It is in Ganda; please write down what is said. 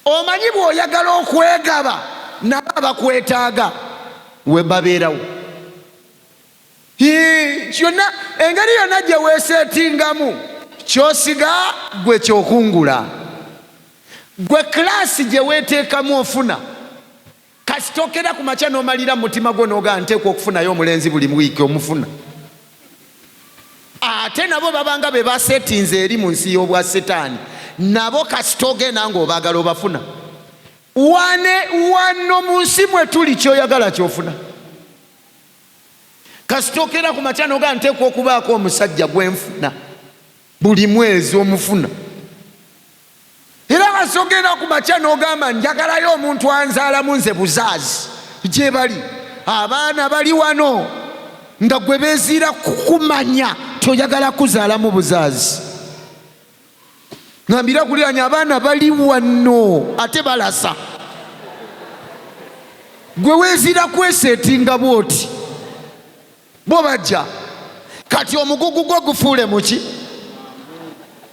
omanyi bw'oyagala okwegaba nabo abakwetaaga we babeerawo. Kyonna engeri yonna gye weeseetingamu kyosiga gwe kyokungula, gwe klaasi gye weeteekamu ofuna. Kasitokera ku makya n'omalira mu mutima gwo n'ogaa nteekwa okufunayo omulenzi buli wiiki omufuna. Ate nabo babanga be basetinze eri mu nsi y'obwa setaani, nabo kasitogenda ng'obaagala obafuna. Wano mu nsi mwe tuli ky'oyagala ky'ofuna. Kasitokera ku makya n'ogaa nteekwa okubaako omusajja gwe nfuna buli mwezi omufuna. Era kasitokera ku makya n'ogamba njagalayo omuntu anzaalamu nze buzaazi gye bali. Abaana bali wano nga gwe beeziira kukumanya toyagala kuzaalamu buzaazi. Ngambira kuliranya abaana bali wano ate balasa. Gwe weeziira kweseetinga bw'oti bo bajja. Kati omugugu gwo gufuule muki?